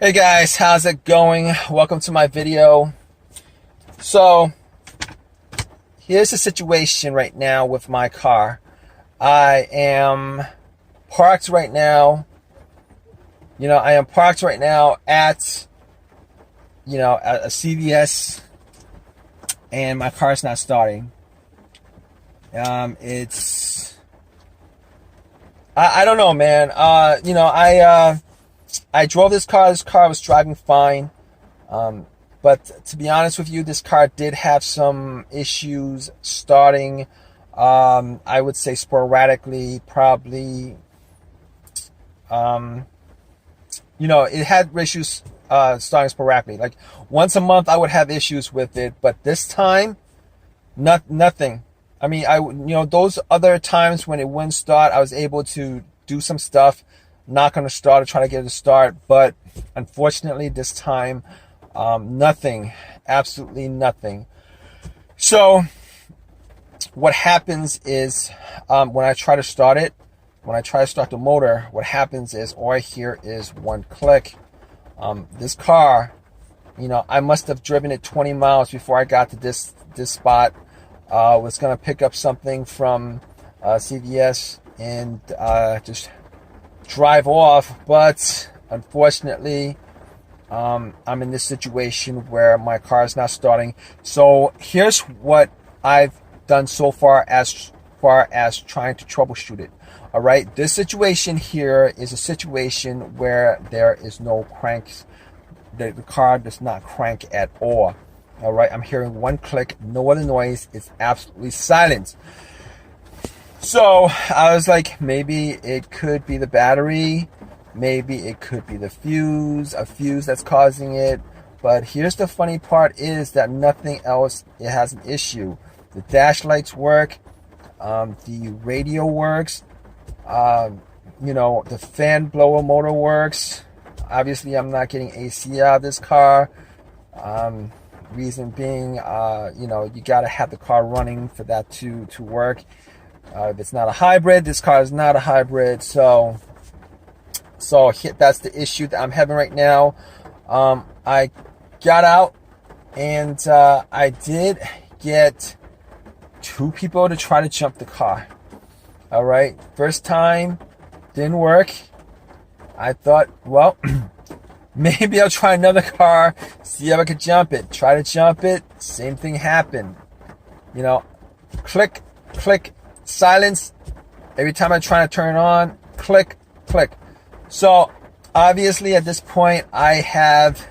Hey guys, how's it going? Welcome to my video. So, here's the situation right now with my car. I am parked right now. I am parked right now at a CVS, and my car's not starting. I don't know, man. I drove this car. This car was driving fine. But to be honest with you, this car did have some issues starting, I would say sporadically, probably. It had issues starting sporadically. Like once a month I would have issues with it, but this time, nothing. I mean, those other times when it wouldn't start, I was able to do some stuff, knock on the starter, try to get it to start. But unfortunately, this time, nothing, absolutely nothing. So what happens is when I try to start it, when I try to start the motor, what happens is all I hear is one click. This car, I must have driven it 20 miles before I got to this spot. Was going to pick up something from CVS and just drive off, but unfortunately I'm in this situation where my car is not starting. So here's what I've done so far as trying to troubleshoot it. All right, this situation here is a situation where there is no cranks. The car does not crank at all. All right, I'm hearing one click, no other noise. It's absolutely silent. So I was like, maybe it could be the battery, maybe it could be the fuse, a fuse that's causing it. But here's the funny part is that nothing else, it has an issue. The dash lights work, the radio works, the fan blower motor works. Obviously I'm not getting AC out of this car. Reason being, you gotta have the car running for that to work. If it's not a hybrid, this car is not a hybrid. So that's the issue that I'm having right now. I got out and I did get two people to try to jump the car. All right, first time didn't work. I thought, well, maybe I'll try another car, see if I could jump it. Try to jump it, same thing happened. Click, click, silence. Every time I try to turn it on, click, click. So obviously at this point I have,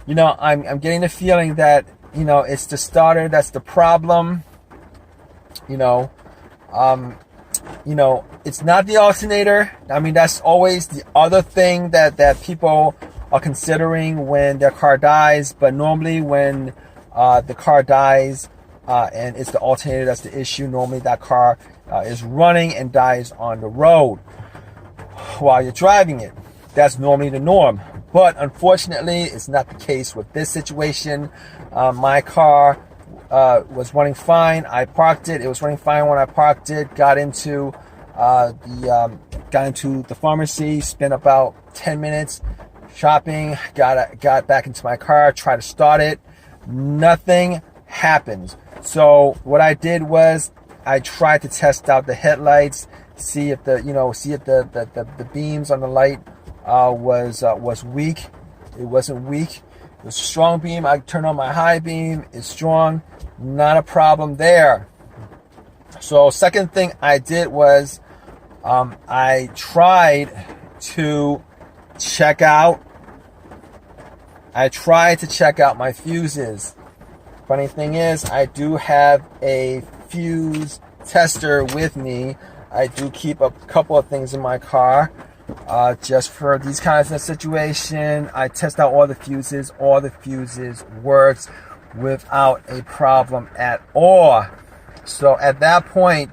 I'm getting the feeling that, it's the starter that's the problem. It's not the alternator. I mean, that's always the other thing that people are considering when their car dies. But normally when the car dies and it's the alternator that's the issue, normally that car is running and dies on the road while you're driving it. That's normally the norm. But unfortunately, it's not the case with this situation. My car was running fine. I parked it. It was running fine when I parked it. Got into the pharmacy. Spent about 10 minutes shopping. Got back into my car. Tried to start it. Nothing happened. So what I did was I tried to test out the headlights, see if the beams on the light was weak. It wasn't weak. It was a strong beam. I turned on my high beam. It's strong. Not a problem there. So second thing I did was I tried to check out my fuses. Funny thing is, I do have a fuse tester with me. I do keep a couple of things in my car just for these kinds of situation. I test out all the fuses. All the fuses works without a problem at all. So at that point,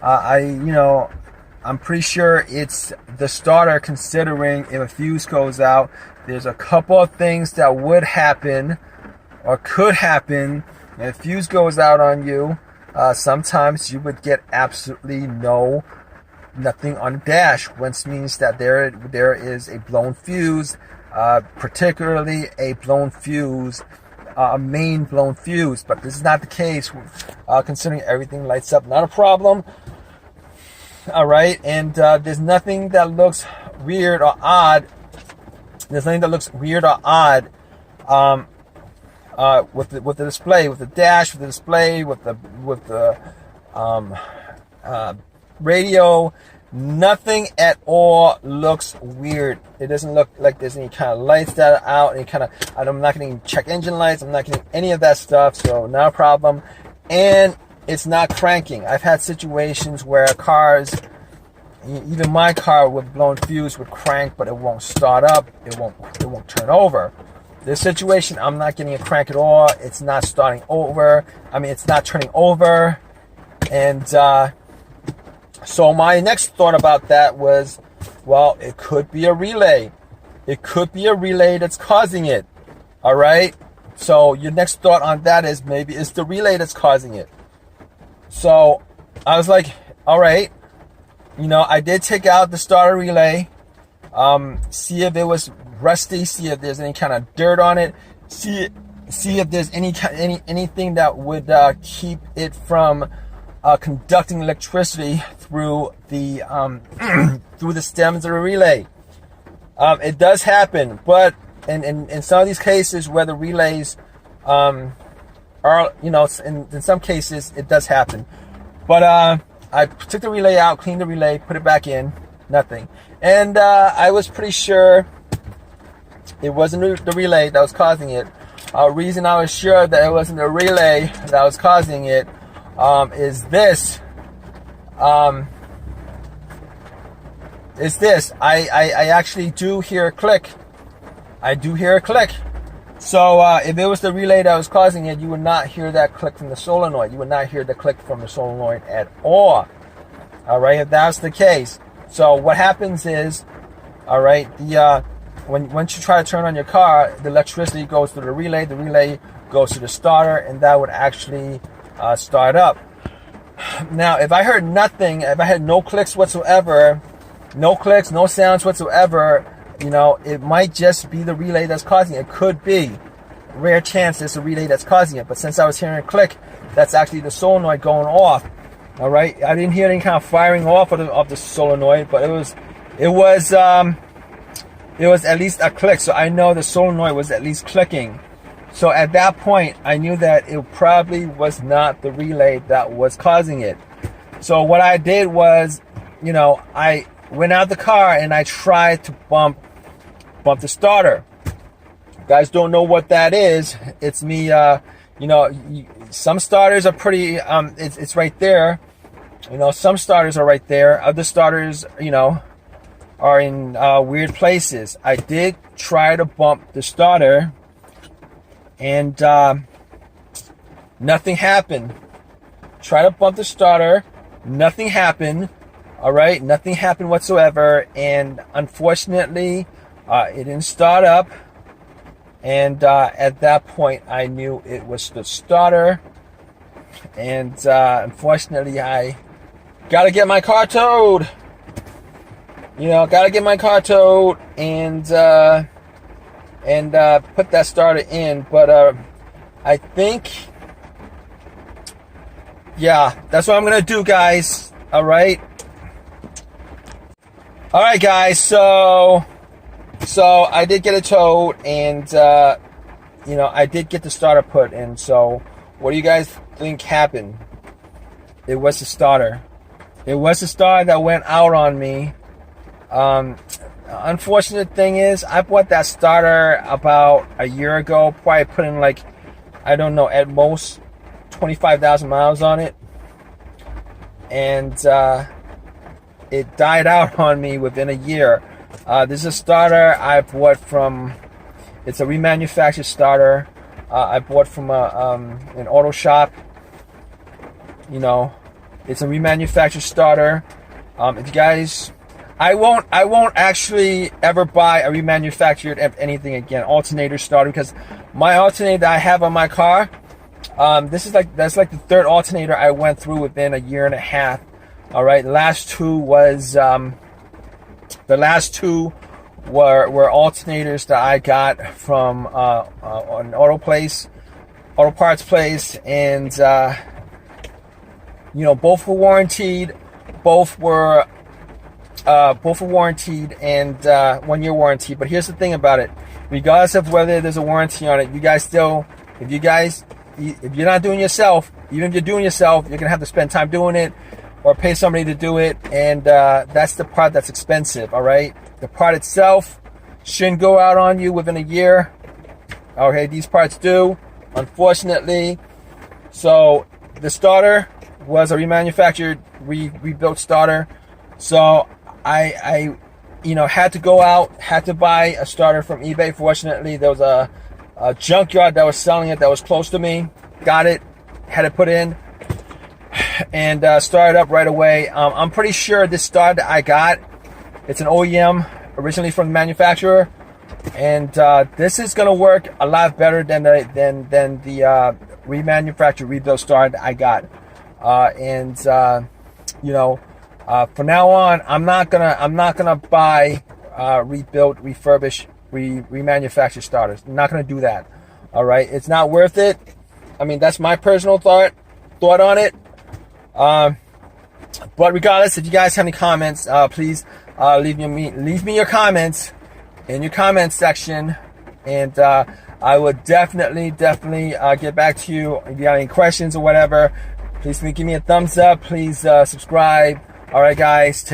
I'm pretty sure it's the starter, considering if a fuse goes out. There's a couple of things that would happen or could happen. If a fuse goes out on you, sometimes you would get absolutely nothing on the dash, which means that there is a blown fuse. particularly a blown fuse, a main blown fuse. But this is not the case, considering everything lights up, not a problem. All right, and there's nothing that looks weird or odd. There's nothing that looks weird or odd with the display, with the dash, with the display, with the radio. Nothing at all looks weird. It doesn't look like there's any kind of lights that are out, any kind of, I'm not getting check engine lights, I'm not getting any of that stuff, so not a problem. And it's not cranking. I've had situations where cars, even my car with blown fuse would crank, but it won't start up, it won't turn over. This situation, I'm not getting a crank at all. It's not starting over. I mean, it's not turning over. And so my next thought about that was, well, it could be a relay. It could be a relay that's causing it. All right. So your next thought on that is maybe it's the relay that's causing it. So I was like, all right, I did take out the starter relay, see if it was rusty, see if there's any kind of dirt on it, see if there's anything that would keep it from conducting electricity through the through the stems of the relay. It does happen, but in some of these cases where the relays are, in some cases it does happen. But I took the relay out, cleaned the relay, put it back in, nothing. And I was pretty sure it wasn't the relay that was causing it. Reason I was sure that it wasn't the relay that was causing it is this. I actually do hear a click. I do hear a click. So if it was the relay that was causing it, you would not hear that click from the solenoid. You would not hear the click from the solenoid at all. All right, if that's the case. So what happens is, all right, once you try to turn on your car, the electricity goes to the relay goes to the starter, and that would actually start up. Now, if I heard nothing, if I had no clicks whatsoever, no clicks, no sounds whatsoever, it might just be the relay that's causing it. It could be. Rare chance it's the relay that's causing it. But since I was hearing a click, that's actually the solenoid going off. All right. I didn't hear any kind of firing off of the solenoid, but it was at least a click. So I know the solenoid was at least clicking. So at that point, I knew that it probably was not the relay that was causing it. So what I did was, I went out the car and I tried to bump the starter. You guys don't know what that is. It's me, some starters are pretty, it's right there. Some starters are right there. Other starters, are in weird places. I did try to bump the starter, and nothing happened. Try to bump the starter, nothing happened. All right, nothing happened whatsoever, and unfortunately, it didn't start up. And at that point, I knew it was the starter. And unfortunately, I gotta get my car towed. Gotta get my car towed and put that starter in. But I think, yeah, that's what I'm gonna do, guys. All right. All right, guys. So I did get it towed, and I did get the starter put in. So what do you guys think happened? It was the starter. It was the starter that went out on me. Unfortunate thing is, I bought that starter about a year ago. Probably put in I don't know, at most 25,000 miles on it, and it died out on me within a year. This is a starter I bought from, it's a remanufactured starter. I bought from an auto shop. It's a remanufactured starter. If you guys, I won't actually ever buy a remanufactured anything again, alternator starter, because my alternator that I have on my car, that's like the third alternator I went through within a year and a half. All right, the last two were alternators that I got from an auto parts place, and you know, both were warranted. Both were warranted and 1 year warranty. But here's the thing about it: regardless of whether there's a warranty on it, you guys still, if you're not doing yourself, even if you're doing yourself, you're gonna have to spend time doing it or pay somebody to do it, and that's the part that's expensive. All right, the part itself shouldn't go out on you within a year. Okay, these parts do, unfortunately. So the starter was a remanufactured, rebuilt starter. So I you know, had to go out, had to buy a starter from eBay. Fortunately, there was a junkyard that was selling it that was close to me. Got it, had it put in, and started up right away. I'm pretty sure this starter that I got, it's an OEM, originally from the manufacturer, and this is gonna work a lot better than the remanufactured, rebuilt starter that I got. You know, from now on, I'm not gonna buy rebuilt, refurbished, remanufactured starters. I'm not gonna do that. All right, it's not worth it. I mean, that's my personal thought on it. But regardless, if you guys have any comments, please leave me your comments in your comments section, and I would definitely get back to you if you have any questions or whatever. Please give me a thumbs up. Please subscribe. All right, guys.